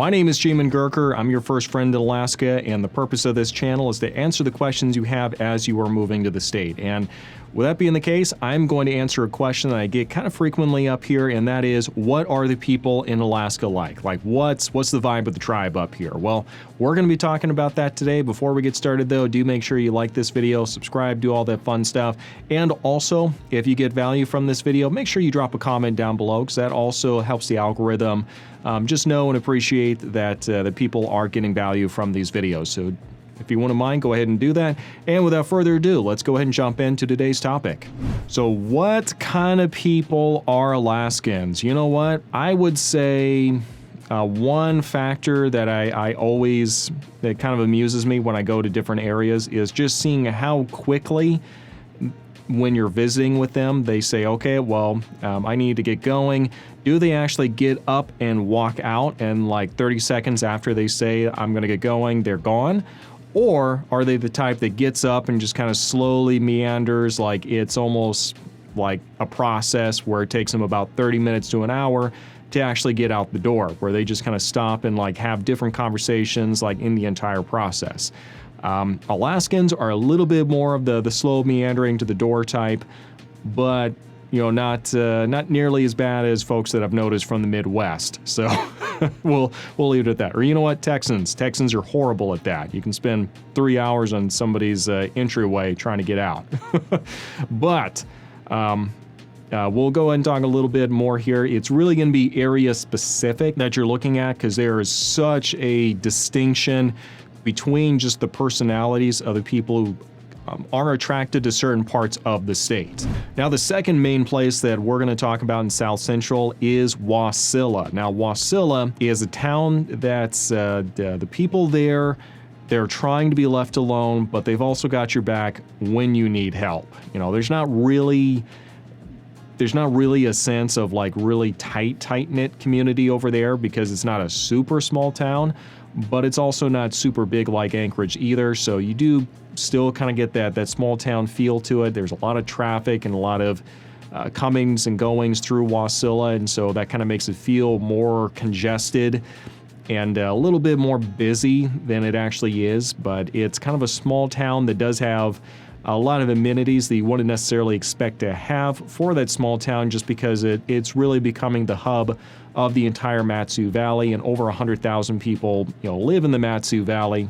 My name is Jamin Gurker. I'm your first friend in Alaska, and the purpose of this channel is to answer the questions you have as you are moving to the state. And with that being the case, I'm going to answer a question that I get kind of frequently up here, and that is, what are the people in Alaska like? Like, what's the vibe of the tribe up here? Well, we're going to be talking about that today. Before we get started, though, do make sure you like this video, subscribe, do all that fun stuff. And also, if you get value from this video, make sure you drop a comment down below, because that also helps the algorithm just know and appreciate that that people are getting value from these videos. So if you wouldn't mind, go ahead and do that. And without further ado, let's go ahead and jump into today's topic. So what kind of people are Alaskans? You know what? I would say one factor that I always, that kind of amuses me when I go to different areas is just seeing how quickly, when you're visiting with them, they say, okay, well, I need to get going. Do they actually get up and walk out, and like 30 seconds after they say, I'm gonna get going, they're gone? Or are they the type that gets up and just kind of slowly meanders, like it's almost like a process where it takes them about 30 minutes to an hour to actually get out the door, where they just kind of stop and like have different conversations like in the entire process? Alaskans are a little bit more of the slow meandering to the door type, but you know, not nearly as bad as folks that I've noticed from the Midwest. So we'll leave it at that. Or you know what, Texans are horrible at that. You can spend 3 hours on somebody's entryway trying to get out. But we'll go ahead and talk a little bit more here. It's really going to be area specific that you're looking at, because there is such a distinction between just the personalities of the people who are attracted to certain parts of the state. Now, the second main place that we're going to talk about in South Central is Wasilla. Now, Wasilla is a town that's the people there, they're trying to be left alone, but they've also got your back when you need help. You know, there's not really a sense of like really tight-knit community over there, because it's not a super small town, but it's also not super big like Anchorage either. So you do still kind of get that small town feel to it. There's a lot of traffic and a lot of comings and goings through Wasilla, and so that kind of makes it feel more congested and a little bit more busy than it actually is. But it's kind of a small town that does have a lot of amenities that you wouldn't necessarily expect to have for that small town, just because it's really becoming the hub of the entire Mat-Su Valley, and over 100,000 people, you know, live in the Mat-Su Valley.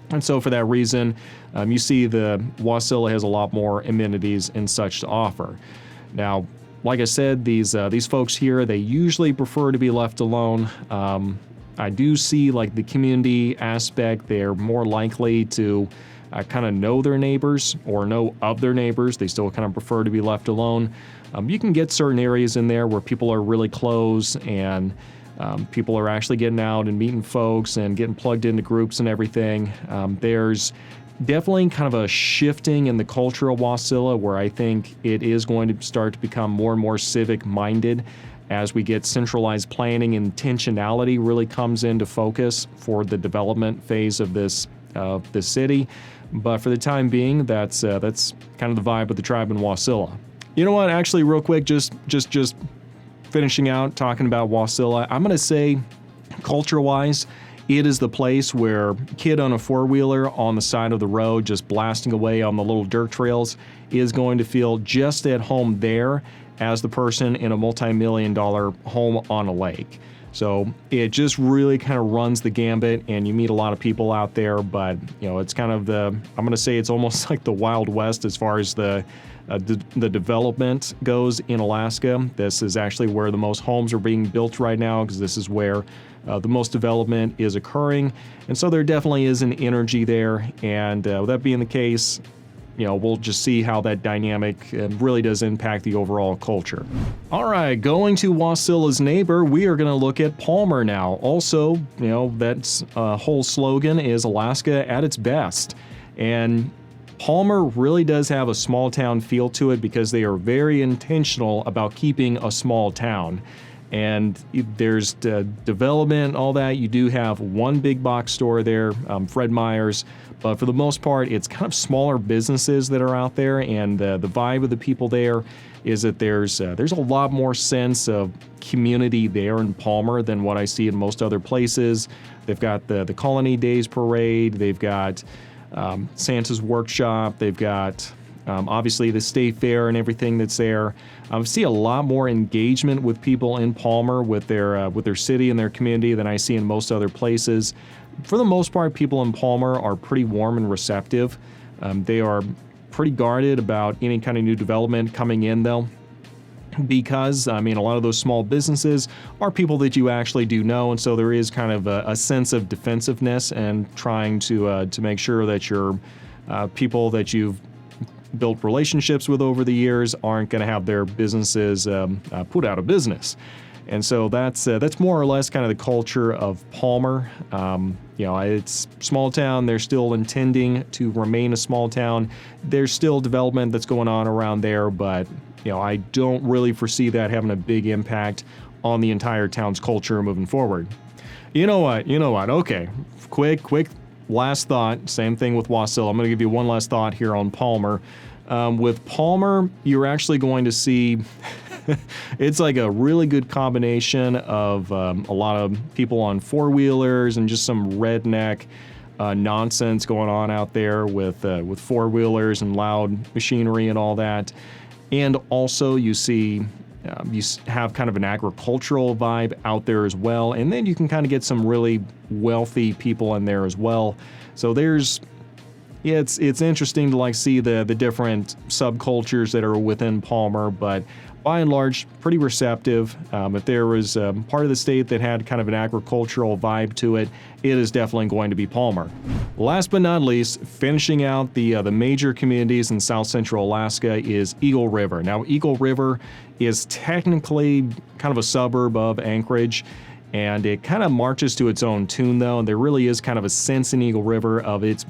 And so for that reason, you see the Wasilla has a lot more amenities and such to offer. Now, like I said, these folks here, they usually prefer to be left alone. I do see like the community aspect, they're more likely to kind of know their neighbors or know of their neighbors. They still kind of prefer to be left alone. You can get certain areas in there where people are really close, and people are actually getting out and meeting folks and getting plugged into groups and everything. There's definitely kind of a shifting in the culture of Wasilla, where I think it is going to start to become more and more civic minded as we get centralized planning, and intentionality really comes into focus for the development phase of this city. But for the time being, that's kind of the vibe of the tribe in Wasilla. You know what? Actually, real quick, just finishing out talking about Wasilla, I'm gonna say, culture-wise, it is the place where a kid on a four-wheeler on the side of the road just blasting away on the little dirt trails is going to feel just at home there as the person in a multi-million-dollar home on a lake. So it just really kind of runs the gambit, and you meet a lot of people out there. But you know, it's kind of I'm gonna say it's almost like the Wild West as far as the development goes in Alaska. This is actually where the most homes are being built right now, because this is where the most development is occurring. And so there definitely is an energy there. And with that being the case, you know, we'll just see how that dynamic really does impact the overall culture. All right, going to Wasilla's neighbor, we are going to look at Palmer now. Also, you know, that's whole slogan is Alaska at its best. And Palmer really does have a small town feel to it, because they are very intentional about keeping a small town. and there's development, all that. You do have one big box store there, Fred Meyer's, but for the most part, it's kind of smaller businesses that are out there, and the vibe of the people there is that there's a lot more sense of community there in Palmer than what I see in most other places. They've got the Colony Days Parade, they've got Santa's Workshop, they've got obviously the State Fair and everything that's there. I see a lot more engagement with people in Palmer with their city and their community than I see in most other places. For the most part, people in Palmer are pretty warm and receptive. They are pretty guarded about any kind of new development coming in, though, because a lot of those small businesses are people that you actually do know, and so there is kind of a sense of defensiveness and trying to make sure that your people that you've built relationships with over the years aren't going to have their businesses put out of business. And so that's more or less kind of the culture of Palmer. It's small town. They're still intending to remain a small town. There's still development that's going on around there, but I don't really foresee that having a big impact on the entire town's culture moving forward. You know what? Okay, quick last thought. Same thing with Wasilla. I'm going to give you one last thought here on Palmer. With Palmer, you're actually going to see it's like a really good combination of a lot of people on four-wheelers and just some redneck nonsense going on out there with four-wheelers and loud machinery and all that. And also you see you have kind of an agricultural vibe out there as well. And then you can kind of get some really wealthy people in there as well. So it's interesting to see the different subcultures that are within Palmer, but by and large, pretty receptive. If there was part of the state that had kind of an agricultural vibe to it, it is definitely going to be Palmer. Last but not least, finishing out the major communities in South Central Alaska is Eagle River. Now, Eagle River is technically kind of a suburb of Anchorage, and it kind of marches to its own tune, though, and there really is kind of a sense in Eagle River of it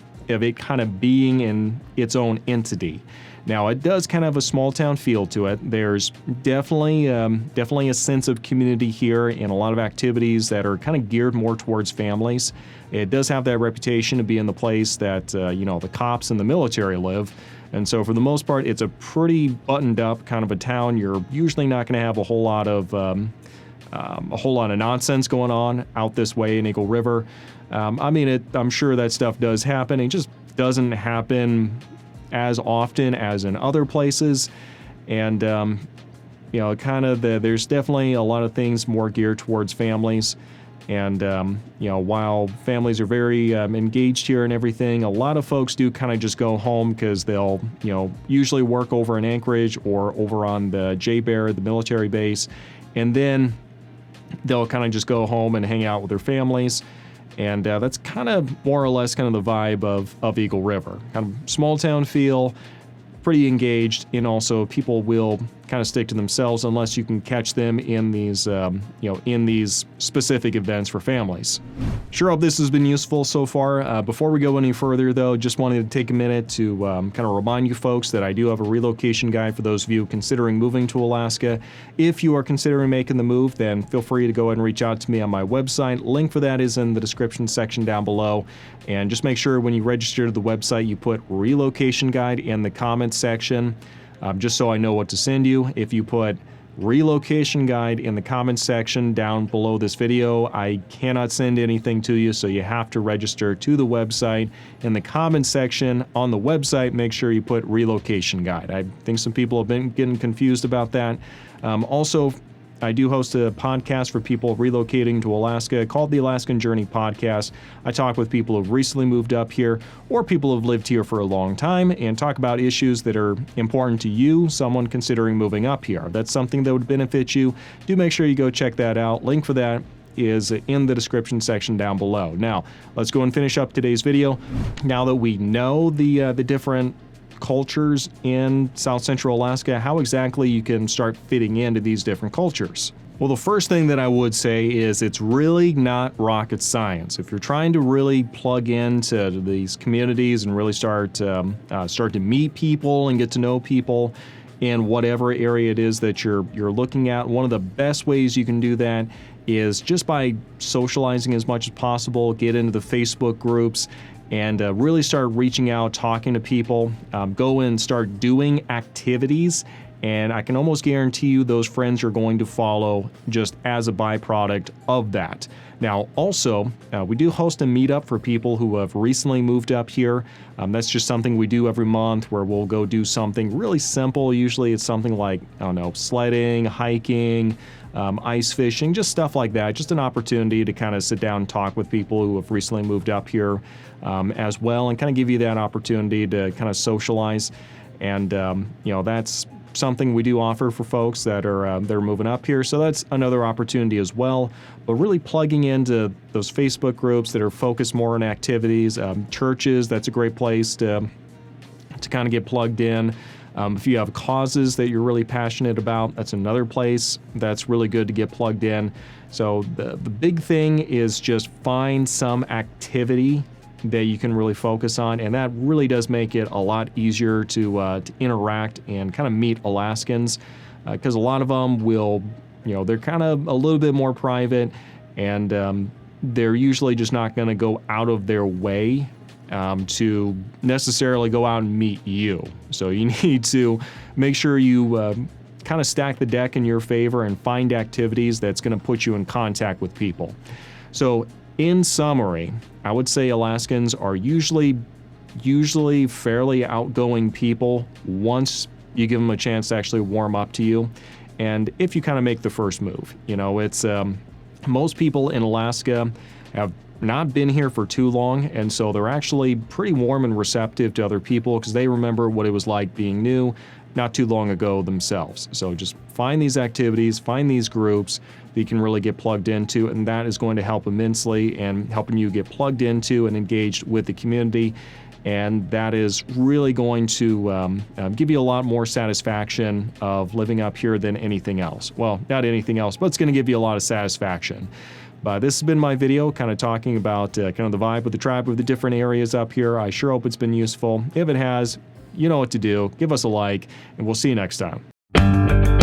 kind of being in its own entity. Now, it does kind of have a small town feel to it. There's definitely a sense of community here and a lot of activities that are kind of geared more towards families. It does have that reputation of being the place that, the cops and the military live. And so for the most part, it's a pretty buttoned up kind of a town. You're usually not going to have a whole lot of nonsense going on out this way in Eagle River. I'm sure that stuff does happen. It just doesn't happen as often as in other places. And, there's definitely a lot of things more geared towards families. And, while families are very engaged here and everything, a lot of folks do kind of just go home because they'll, usually work over in Anchorage or over on the J-Bear, the military base. And then they'll kind of just go home and hang out with their families. And that's kind of more or less kind of the vibe of Eagle River. Kind of small town feel, pretty engaged, and also people will kind of stick to themselves unless you can catch them in these specific events for families. Sure hope this has been useful so far. Before we go any further, though, just wanted to take a minute to kind of remind you folks that I do have a relocation guide for those of you considering moving to Alaska. If you are considering making the move, then feel free to go ahead and reach out to me on my website. Link for that is in the description section down below. And just make sure when you register to the website, you put relocation guide in the comments section, just so I know what to send you. If you put relocation guide in the comments section down below this video, I cannot send anything to you, so you have to register to the website. In the comments section on the website, make sure you put relocation guide. I think some people have been getting confused about that. Also, I do host a podcast for people relocating to Alaska called the Alaskan Journey Podcast. I talk with people who've recently moved up here or people who've lived here for a long time and talk about issues that are important to you, someone considering moving up here. If that's something that would benefit you, do make sure you go check that out. Link for that is in the description section down below. Now, let's go and finish up today's video. Now that we know the different cultures in South Central Alaska, how exactly you can start fitting into these different cultures. Well, the first thing that I would say is it's really not rocket science. If you're trying to really plug into these communities and really start to meet people and get to know people, in whatever area it is that you're looking at. One of the best ways you can do that is just by socializing as much as possible. Get into the Facebook groups and really start reaching out, talking to people. Go and start doing activities, and I can almost guarantee you those friends are going to follow just as a byproduct of that. Now, also, we do host a meetup for people who have recently moved up here. That's just something we do every month where we'll go do something really simple. Usually it's something like, I don't know, sledding, hiking, ice fishing, just stuff like that. Just an opportunity to kind of sit down and talk with people who have recently moved up here as well, and kind of give you that opportunity to kind of socialize. And, that's something we do offer for folks that are they're moving up here. So that's another opportunity as well. But really plugging into those Facebook groups that are focused more on activities, churches, that's a great place to kind of get plugged in. If you have causes that you're really passionate about, that's another place that's really good to get plugged in. So the big thing is just find some activity that you can really focus on, and that really does make it a lot easier to interact and kind of meet Alaskans, because a lot of them will, they're kind of a little bit more private, and they're usually just not going to go out of their way to necessarily go out and meet you. So you need to make sure you kind of stack the deck in your favor and find activities that's going to put you in contact with people. So in summary, I would say Alaskans are usually fairly outgoing people once you give them a chance to actually warm up to you, and if you kind of make the first move. It's most people in Alaska have not been here for too long, and so they're actually pretty warm and receptive to other people because they remember what it was like being new not too long ago themselves. So just find these activities, find these groups that you can really get plugged into, and that is going to help immensely in helping you get plugged into and engaged with the community. And that is really going to give you a lot more satisfaction of living up here than anything else. Well, not anything else, but it's going to give you a lot of satisfaction. But this has been my video kind of talking about kind of the vibe of the tribe of the different areas up here. I sure hope it's been useful. If it has, you know what to do. Give us a like, and we'll see you next time.